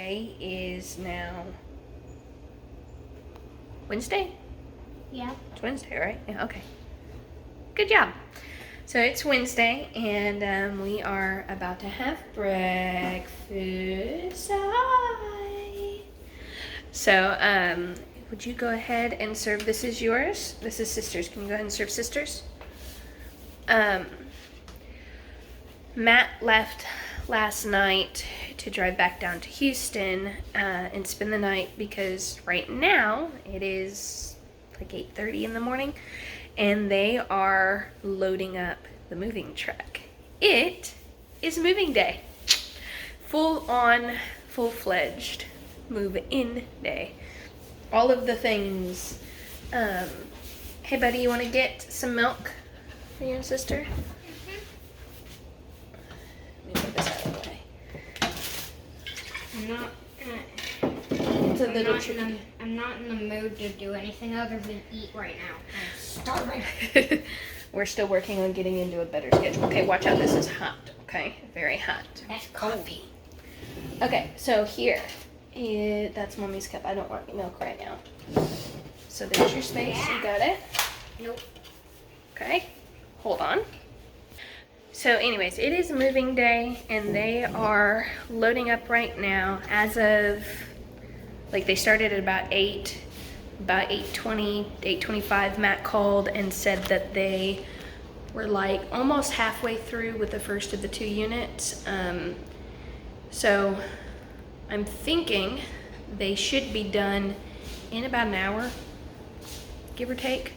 today is now Wednesday? Yeah. It's Wednesday, right? Yeah, okay. Good job. So it's Wednesday, and we are about to have breakfast. Hi. So, would you go ahead and serve? This is yours. This is Sister's. Can you go ahead and serve Sister's? Matt left last night to drive back down to Houston and spend the night because right now it is like 8:30 in the morning and they are loading up the moving truck. It is moving day. Full on, full-fledged move-in day. All of the things. Hey buddy, you want to get some milk for you and sister? Let me put this out of the way. It's a little tricky. I'm not in the mood to do anything other than eat right now. I'm starving. We're still working on getting into a better schedule. Okay, watch out. This is hot. Okay, very hot. That's coffee. Okay, so here, that's Mommy's cup. I don't want milk right now. So there's your space. Yeah. You got it? Nope. Okay, hold on. So anyways, it is moving day, and they are loading up right now. As of, like, they started at about 8, about 8:20, 8:25, Matt called and said that they were like almost halfway through with the first of the 2 units. So I'm thinking they should be done in about an hour, give or take.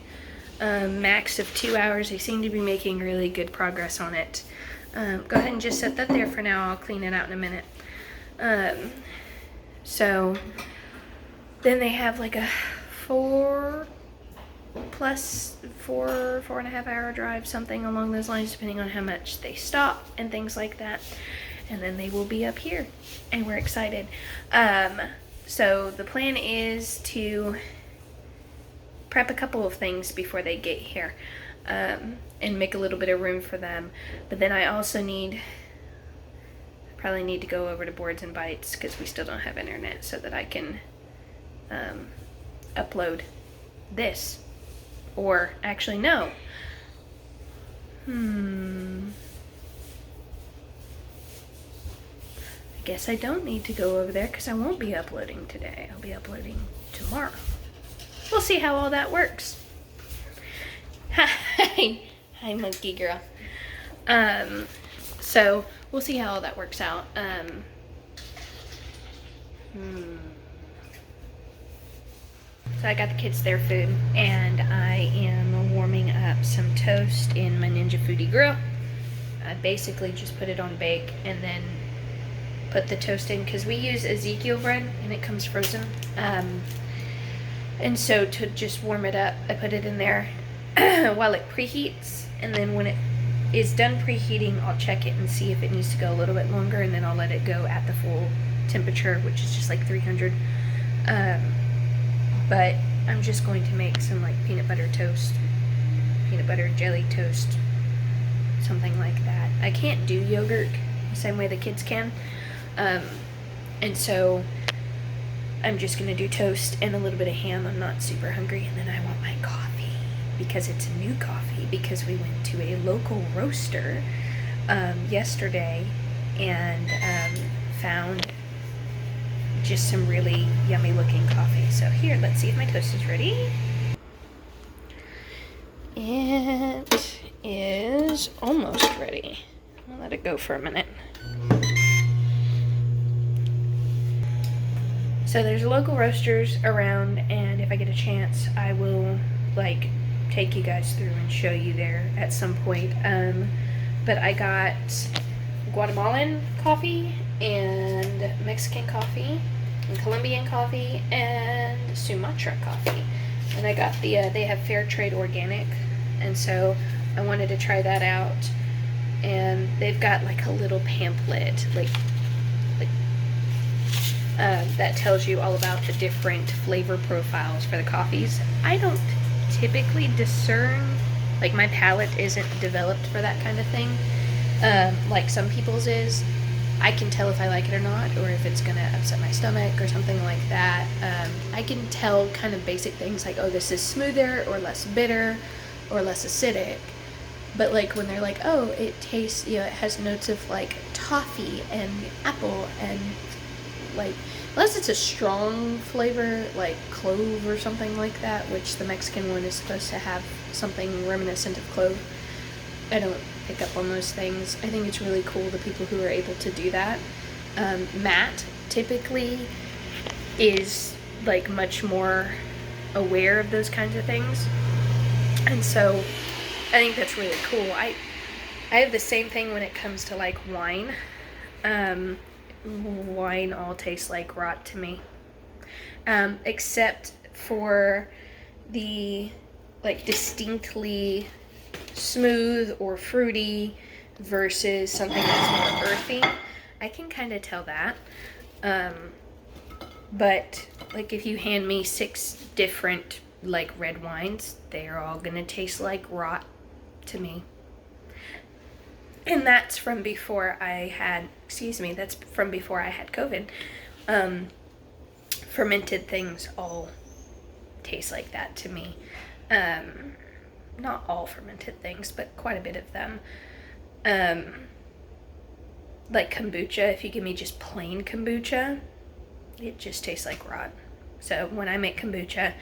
Max of 2 hours. They seem to be making really good progress on it. Go ahead and just set that there for now. I'll clean it out in a minute. So then they have like a 4.5 hour drive, something along those lines, depending on how much they stop and things like that. And then they will be up here, and we're excited. So the plan is to prep a couple of things before they get here, and make a little bit of room for them. But then I also probably need to go over to Boards and Bites because we still don't have internet, so that I can upload this. Or actually, no. I guess I don't need to go over there because I won't be uploading today. I'll be uploading tomorrow. We'll see how all that works. Hi, monkey girl. So we'll see how all that works out. So I got the kids their food, and I am warming up some toast in my Ninja Foodie grill. I basically just put it on bake and then put the toast in because we use Ezekiel bread and it comes frozen. And so to just warm it up, I put it in there while it preheats, and then when it is done preheating, I'll check it and see if it needs to go a little bit longer, and then I'll let it go at the full temperature, which is just like 300. But I'm just going to make some like peanut butter toast, peanut butter jelly toast, something like that. I can't do yogurt the same way the kids can, and so I'm just gonna do toast and a little bit of ham. I'm not super hungry. And then I want my coffee because it's a new coffee, because we went to a local roaster yesterday and found just some really yummy looking coffee. So here, let's see if my toast is ready. It is almost ready. I'll let it go for a minute. So there's local roasters around, and if I get a chance, I will like take you guys through and show you there at some point. But I got Guatemalan coffee and Mexican coffee and Colombian coffee and Sumatra coffee. And I got they have Fair Trade Organic, and so I wanted to try that out. And they've got like a little pamphlet, that tells you all about the different flavor profiles for the coffees. I don't typically discern, like my palate isn't developed for that kind of thing, like some people's is. I can tell if I like it or not, or if it's gonna upset my stomach or something like that. I can tell kind of basic things like, oh, this is smoother or less bitter or less acidic. But like when they're like, oh, it tastes, it has notes of like toffee and apple and like, unless it's a strong flavor like clove or something like that, which the Mexican one is supposed to have something reminiscent of clove. I don't pick up on those things. I think it's really cool, the people who are able to do that. Matt typically is like much more aware of those kinds of things, and so I think that's really cool. I have the same thing when it comes to like wine. Wine all tastes like rot to me, except for the like distinctly smooth or fruity versus something that's more earthy. I can kind of tell that. But like if you hand me 6 different like red wines, they are all gonna taste like rot to me. And that's from before I had, that's from before I had COVID. Fermented things all taste like that to me. Not all fermented things, but quite a bit of them. Like kombucha, if you give me just plain kombucha, it just tastes like rot. So when I make kombucha,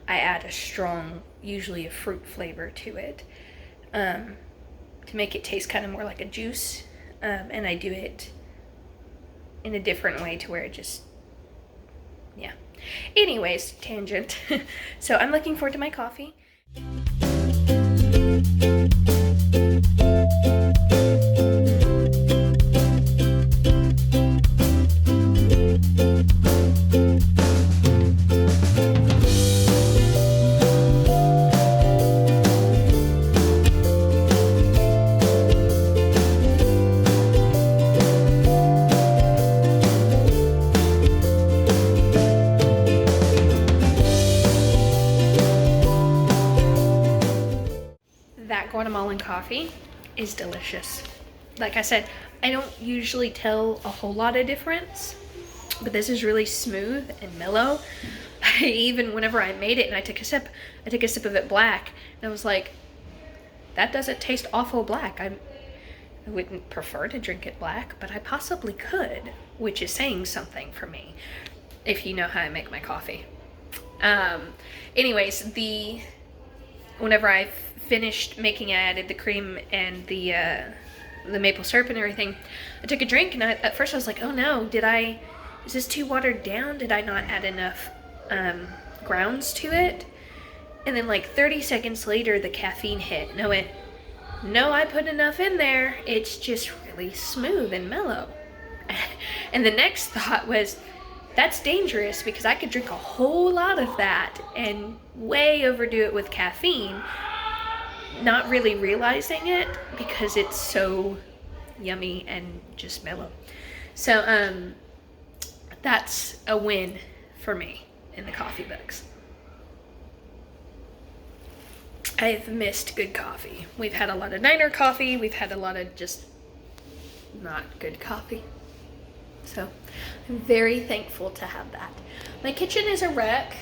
I add a strong, usually a fruit flavor to it, to make it taste kind of more like a juice. And I do it in a different way to where it just, yeah. Anyways, tangent. So I'm looking forward to my coffee. That Guatemalan coffee is delicious. Like I said, I don't usually tell a whole lot of difference, but this is really smooth and mellow. Even whenever I made it and I took a sip of it black, and I was like, that doesn't taste awful black. I wouldn't prefer to drink it black, but I possibly could, which is saying something for me, if you know how I make my coffee. Anyways, whenever I finished making it, I added the cream and the maple syrup and everything. I took a drink, and at first I was like, oh no, is this too watered down? Did I not add enough grounds to it? And then like 30 seconds later, the caffeine hit, and I went, no, I put enough in there. It's just really smooth and mellow. And the next thought was, that's dangerous, because I could drink a whole lot of that and way overdo it with caffeine, not really realizing it because it's so yummy and just mellow. So that's a win for me in the coffee books. I've missed good coffee. We've had a lot of diner coffee. We've had a lot of just not good coffee. So I'm very thankful to have that. My kitchen is a wreck.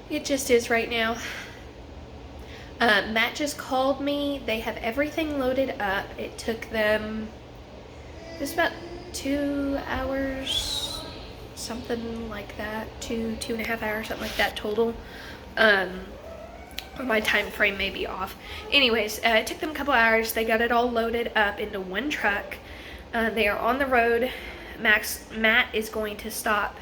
It just is right now. Matt just called me. They have everything loaded up. It took them, it was about 2 hours, something like that, 2.5 hours, something like that total. My time frame may be off. Anyways, it took them a couple hours. They got it all loaded up into one truck. They are on the road. Matt is going to stop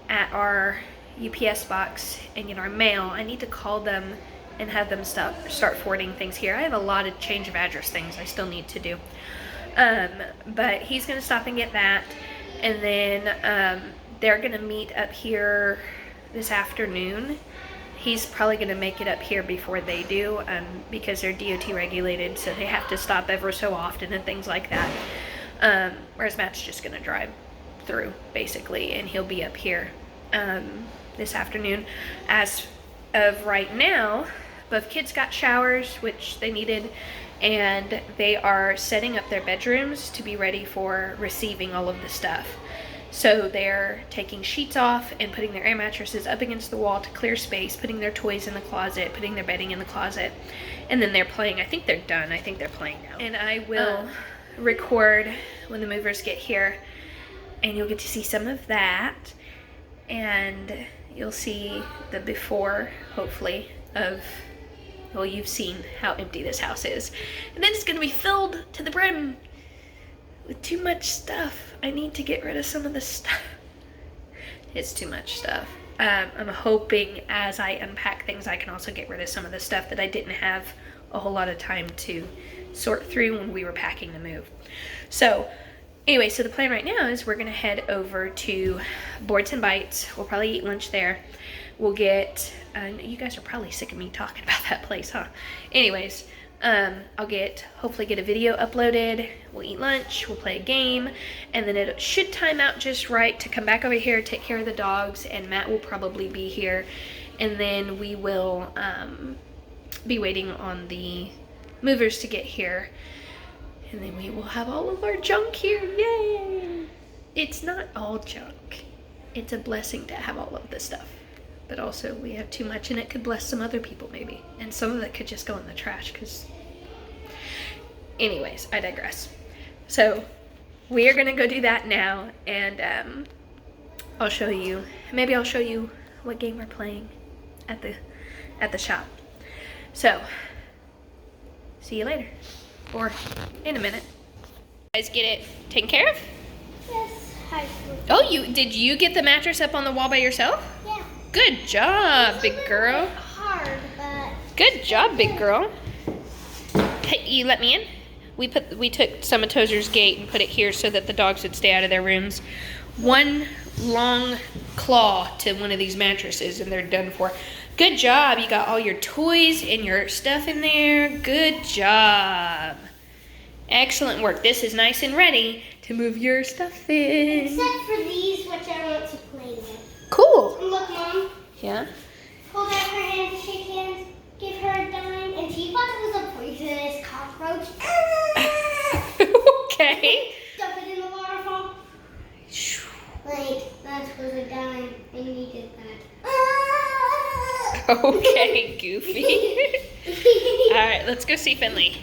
at our UPS box and get our mail. I need to call them and have them start forwarding things here. I have a lot of change of address things I still need to do. But he's going to stop and get that. And then they're going to meet up here this afternoon. He's probably going to make it up here before they do, because they're DOT regulated, so they have to stop ever so often and things like that. Whereas Matt's just going to drive through, basically, and he'll be up here this afternoon. As of right now, both kids got showers, which they needed, and they are setting up their bedrooms to be ready for receiving all of the stuff. So they're taking sheets off and putting their air mattresses up against the wall to clear space, putting their toys in the closet, putting their bedding in the closet, and then they're playing. I think they're done. I think they're playing now. And I will record when the movers get here, and you'll get to see some of that, and you'll see the before, hopefully, of, well, you've seen how empty this house is. And then it's gonna be filled to the brim with too much stuff. I need to get rid of some of the stuff. It's too much stuff. I'm hoping as I unpack things, I can also get rid of some of the stuff that I didn't have a whole lot of time to sort through when we were packing the move. So anyway, so the plan right now is we're gonna head over to Boards and Bites. We'll probably eat lunch there. We'll get, you guys are probably sick of me talking about that place, huh? Anyways, I'll hopefully get a video uploaded. We'll eat lunch, we'll play a game, and then it should time out just right to come back over here, take care of the dogs, and Matt will probably be here. And then we will be waiting on the movers to get here. And then we will have all of our junk here, yay! It's not all junk. It's a blessing to have all of this stuff. But also we have too much and it could bless some other people maybe. And some of it could just go in the trash because... Anyways, I digress. So we are gonna go do that now, and I'll show you, maybe I'll show you what game we're playing at the shop. So, see you later. Or in a minute. You guys get it taken care of? Yes. Hi. Oh, did you get the mattress up on the wall by yourself? Yeah. Good job, big girl. Hard, but Good job, big girl. Hey, you let me in? We took some of Tozer's gate and put it here so that the dogs would stay out of their rooms. One long claw to one of these mattresses and they're done for. Good job. You got all your toys and your stuff in there. Good job. Excellent work. This is nice and ready to move your stuff in. except for these, which I want to play with. Cool. And look, Mom. Yeah. Hold out her hand, shake hands, give her a dime, and she thought it was a poisonous cockroach. Okay. Dump it in the waterfall. Like, that was a dime. I needed that. Okay, Goofy. All right, let's go see Finley.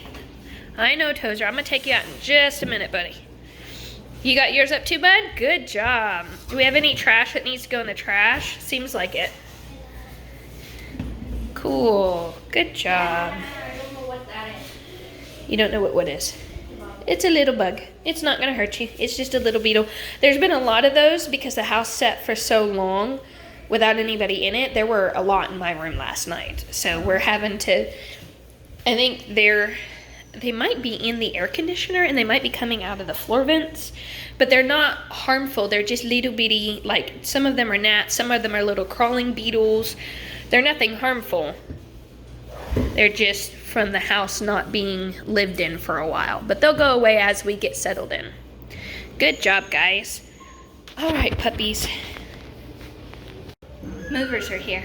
I know, Tozer. I'm going to take you out in just a minute, buddy. You got yours up too, bud? Good job. Do we have any trash that needs to go in the trash? Seems like it. Cool. Good job. I don't know what that is. You don't know what is? It's a little bug. It's not going to hurt you. It's just a little beetle. There's been a lot of those because the house sat for so long without anybody in it. There were a lot in my room last night. So we're having to, I think they might be in the air conditioner and they might be coming out of the floor vents, but they're not harmful. They're just little bitty, like some of them are gnats, some of them are little crawling beetles. They're nothing harmful. They're just from the house not being lived in for a while, but they'll go away as we get settled in. Good job, guys. All right, puppies. Movers are here.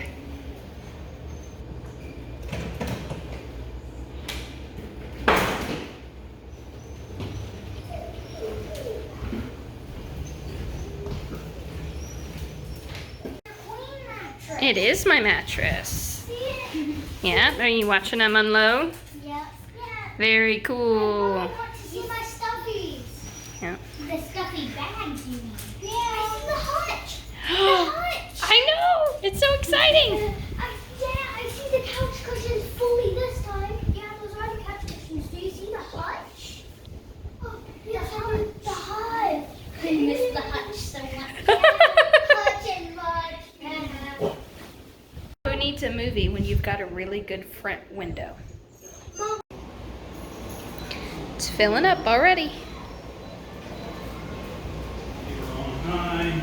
It is my mattress. Yeah, are you watching them unload? Yeah. Very cool. I want to see my stuffies. Yeah. The stuffy bags, you mean? Yeah. I see the hutch. The hutch. I know! It's so exciting! I see the couch cushions fully this time. Yeah, those are the couch cushions. Do you see the hutch? Oh, the hutch. I miss the hutch so much. Hutch and much. Who needs a movie when you've got a really good front window? Mom. It's filling up already. Nine.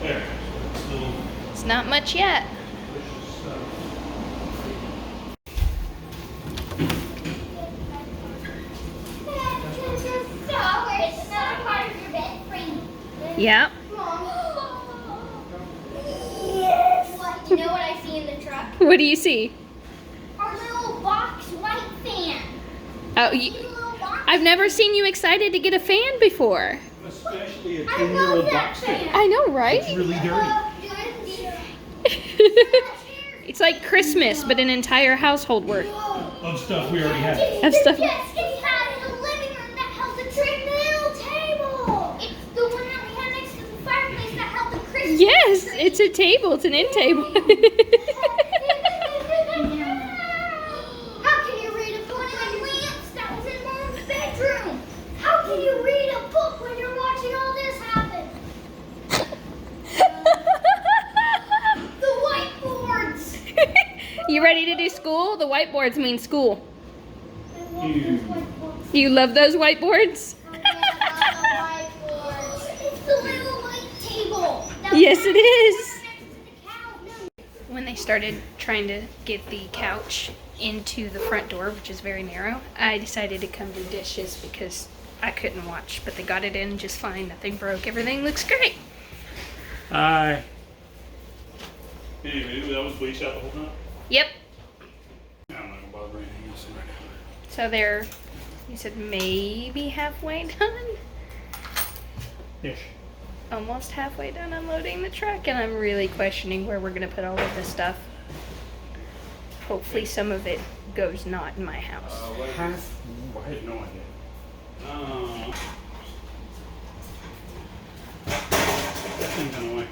There. Still It's not much yet. pushes stuff. It's not a part of your bed frame. Yep. Yes. What? You know what I see in the truck? What do you see? Oh, Cute little box. I've never seen you excited to get a fan before. Especially a I 10-year-old love that box fan. fan. I know, right? It's really dirty. It's like Christmas, but an entire household worth Of stuff we already had. of stuff. Yes, it's had in the living room that held the tray middle table. It's the one that we had next to the fireplace that held the Christmas Yes, tree. it's a table. It's an end table. How can you read a book on lamps that was in Mom's bedroom? How can you read a book when you're watching all this happen? The whiteboards. You ready to do school? The whiteboards mean school. I love those whiteboards. You love those whiteboards? It's the little white table. Yes, it is. Next to the couch. When they started trying to get the couch into the front door, which is very narrow, I decided to come do dishes because I couldn't watch, but they got it in just fine. Nothing broke. Everything looks great. Hi. Anyway, that was bleached out the whole time? Yep. I'm not gonna bother anything else right now. So they're, you said maybe halfway done? Ish. Almost halfway done unloading the truck, and I'm really questioning where we're gonna put all of this stuff. Hopefully some of it goes not in my house. I have no idea. That thing's on the way.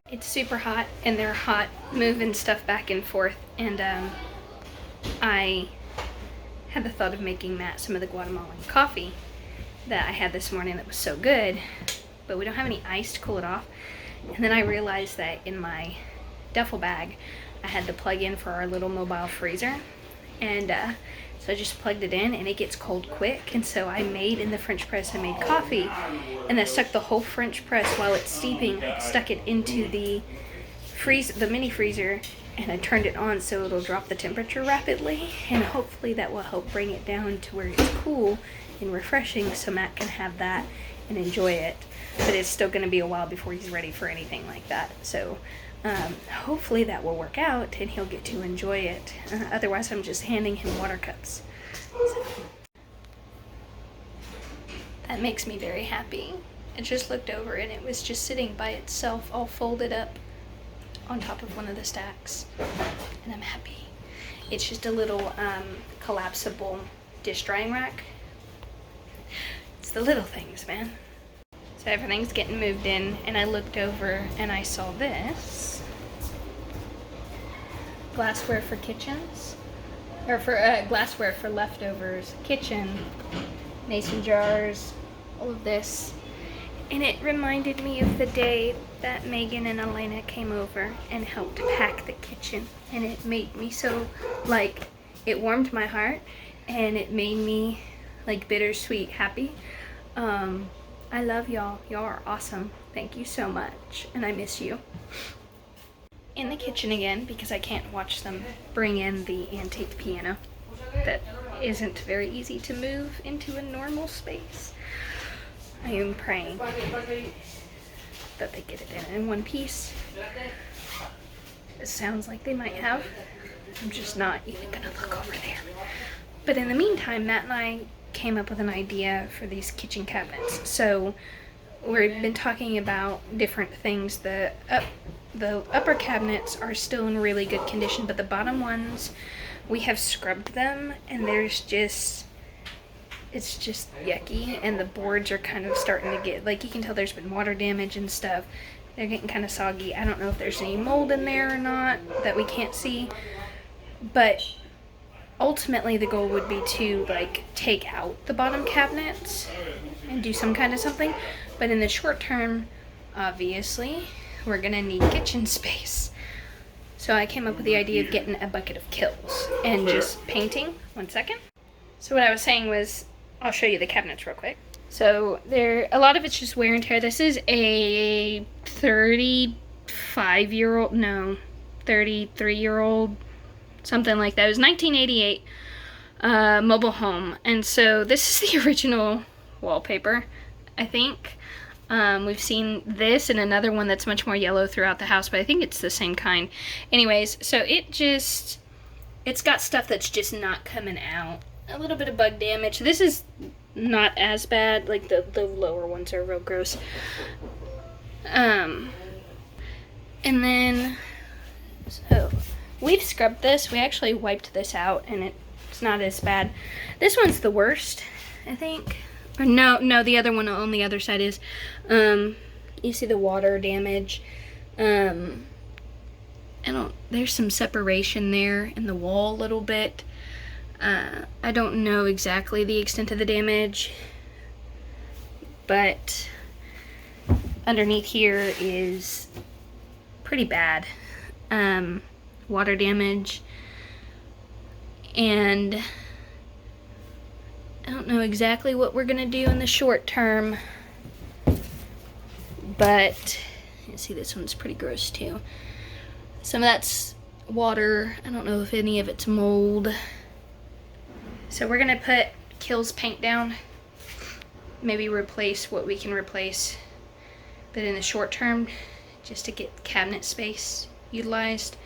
It's super hot, and they're hot moving stuff back and forth, and I had the thought of making Matt some of the Guatemalan coffee that I had this morning that was so good, but we don't have any ice to cool it off. And then I realized that in my duffel bag I had the plug-in for our little mobile freezer, and so I just plugged it in, and it gets cold quick. And so I made in the French press, I made coffee, and I stuck the whole French press while it's steeping, I stuck it into the mini freezer, and I turned it on so it'll drop the temperature rapidly, and hopefully that will help bring it down to where it's cool and refreshing so Matt can have that and enjoy it. But it's still going to be a while before he's ready for anything like that. So hopefully that will work out and he'll get to enjoy it. Otherwise I'm just handing him water cups. So that makes me very happy. I just looked over and it was just sitting by itself all folded up on top of one of the stacks, and I'm happy. It's just a little collapsible dish drying rack. It's the little things, man. So everything's getting moved in, and I looked over and I saw this glassware for kitchens, or for glassware for leftovers, kitchen, mason jars, all of this. And it reminded me of the day that Megan and Elena came over and helped pack the kitchen. And it made me so, like, it warmed my heart, and it made me, like, bittersweet happy. I love y'all. Y'all are awesome. Thank you so much. And I miss you. In the kitchen again, because I can't watch them bring in the antique piano that isn't very easy to move into a normal space. I am praying that they get it in one piece. It sounds like they might have. I'm just not even gonna look over there. But in the meantime, Matt and I came up with an idea for these kitchen cabinets. So we've been talking about different things. The upper cabinets are still in really good condition, but the bottom ones, we have scrubbed them, and it's just yucky, and the boards are kind of starting to get, like, you can tell there's been water damage and stuff. They're getting kind of soggy. I don't know if there's any mold in there or not that we can't see, but ultimately the goal would be to, like, take out the bottom cabinets and do some kind of something. But in the short term, obviously, we're gonna need kitchen space. So I came up with the idea of getting a bucket of Kills and just painting. 1 second. So what I was saying was, I'll show you the cabinets real quick. So a lot of it's just wear and tear. This is a 33-year-old, something like that. It was 1988 mobile home. And so this is the original wallpaper, I think. We've seen this and another one that's much more yellow throughout the house, but I think it's the same kind. Anyways, so it's got stuff that's just not coming out. A little bit of bug damage. This is not as bad. Like the lower ones are real gross. And then, so we've scrubbed this. We actually wiped this out and it's not as bad. This one's the worst, I think. Or no, the other one on the other side is. You see the water damage. There's some separation there in the wall a little bit. I don't know exactly the extent of the damage, but underneath here is pretty bad. Water damage, and I don't know exactly what we're gonna do in the short term, but you see this one's pretty gross too. Some of that's water. I don't know if any of it's mold. So we're gonna put Kills paint down, maybe replace what we can replace, but in the short term, just to get cabinet space utilized,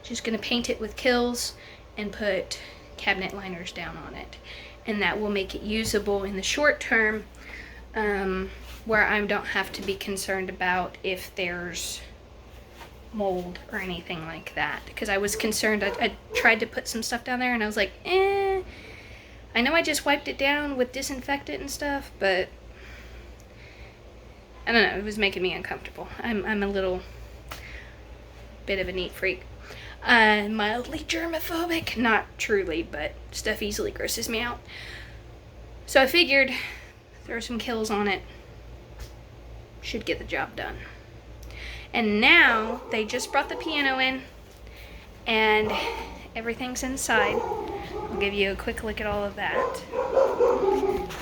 just gonna paint it with Kills and put cabinet liners down on it. And that will make it usable in the short term, where I don't have to be concerned about if there's mold or anything like that. Because I was concerned, I tried to put some stuff down there and I was like, I know I just wiped it down with disinfectant and stuff, but I don't know, it was making me uncomfortable. I'm a little bit of a neat freak. Mildly germophobic, not truly, but stuff easily grosses me out. So I figured throw some Kills on it, should get the job done. And now they just brought the piano in and everything's inside. I'll give you a quick look at all of that.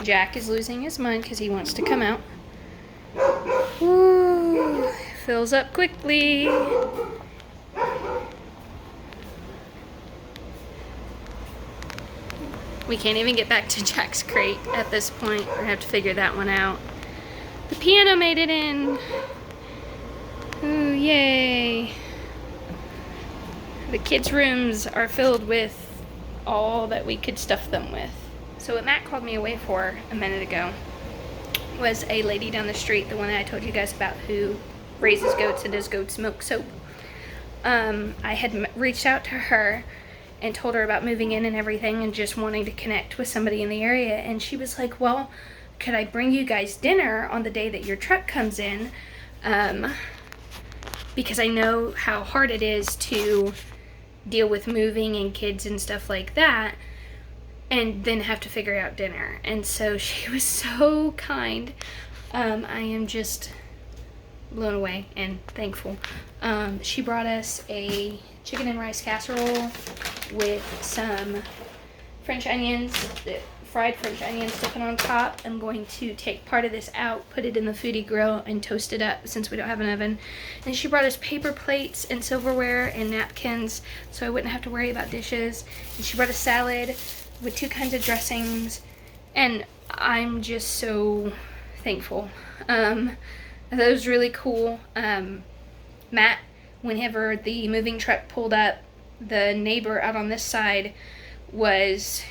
Jack is losing his mind because he wants to come out. Woo, fills up quickly. We can't even get back to Jack's crate at this point. We're gonna have to figure that one out. The piano made it in. Ooh, yay. The kids' rooms are filled with all that we could stuff them with. So what Matt called me away for a minute ago was a lady down the street, the one that I told you guys about, who raises goats and does goat's milk soap. I had reached out to her and told her about moving in and everything and just wanting to connect with somebody in the area, and she was like, well, could I bring you guys dinner on the day that your truck comes in, because I know how hard it is to deal with moving and kids and stuff like that and then have to figure out dinner. And so she was so kind. I am just blown away and thankful. She brought us a chicken and rice casserole with some French onions, fried French onions to put on top. I'm going to take part of this out, put it in the foodie grill, and toast it up since we don't have an oven. And she brought us paper plates and silverware and napkins so I wouldn't have to worry about dishes. And she brought a salad with 2 kinds of dressings, and I'm just so thankful. That was really cool. Matt, whenever the moving truck pulled up, the neighbor out on this side was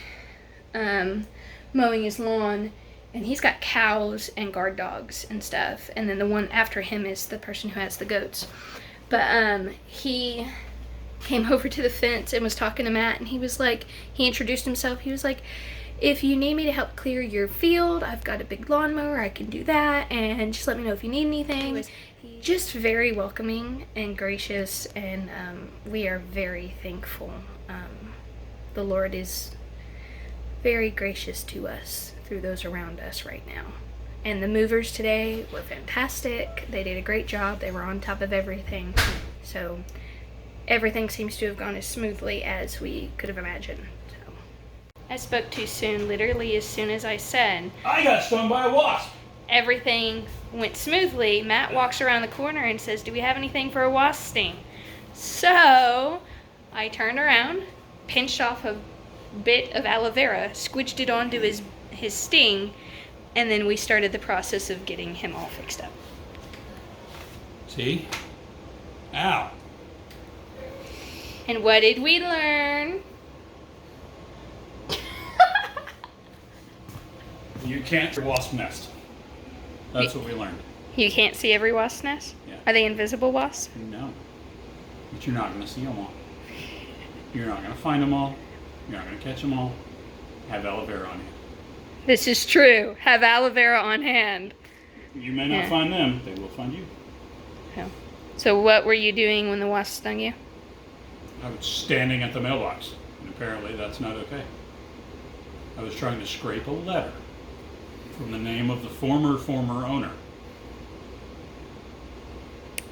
mowing his lawn, and he's got cows and guard dogs and stuff, and then the one after him is the person who has the goats. But he came over to the fence and was talking to Matt, and he was like, he introduced himself. He was like, if you need me to help clear your field, I've got a big lawnmower, I can do that, and just let me know if you need anything. He was just very welcoming and gracious, and we are very thankful. The Lord is very gracious to us through those around us right now. And the movers today were fantastic. They did a great job. They were on top of everything. So everything seems to have gone as smoothly as we could have imagined. So I spoke too soon. Literally as soon as I said, I got stung by a wasp. everything went smoothly, Matt walks around the corner and says, do we have anything for a wasp sting? So I turned around, pinched off a bit of aloe vera, squished it onto his sting, And then we started the process of getting him all fixed up. See? Ow. And what did we learn? You can't wasp nest. That's what we learned. You can't see every wasp nest? Yeah. Are they invisible wasps? No. But you're not going to see them all. You're not going to find them all. You're not going to catch them all. Have aloe vera on you. This is true. Have aloe vera on hand. You may not Yeah. find them. They will find you. So what were you doing when the wasp stung you? I was standing at the mailbox, and apparently that's not okay. I was trying to scrape a letter from the name of the former owner.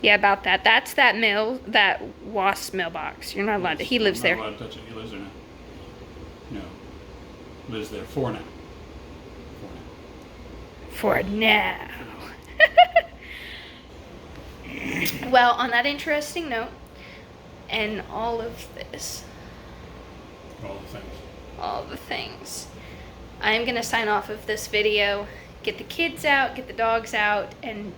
Yeah, about that. That's that wasp mailbox. You're not allowed to. He lives I'm there. not allowed to touch it. He lives there now. No. Lives there for now. For now. Well, on that interesting note, and all of this, All the things. I'm going to sign off of this video, get the kids out, get the dogs out, and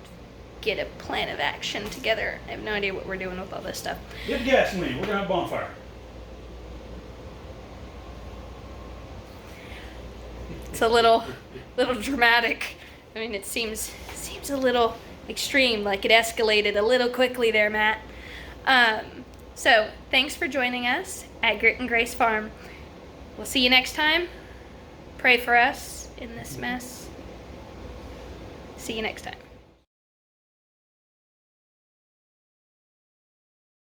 get a plan of action together. I have no idea what we're doing with all this stuff. Get gasoline. We're going to have a bonfire. It's a little dramatic. I mean, it seems a little extreme, like it escalated a little quickly there, Matt. So thanks for joining us at Grit and Grace Farm. We'll see you next time. Pray for us in this mess. See you next time.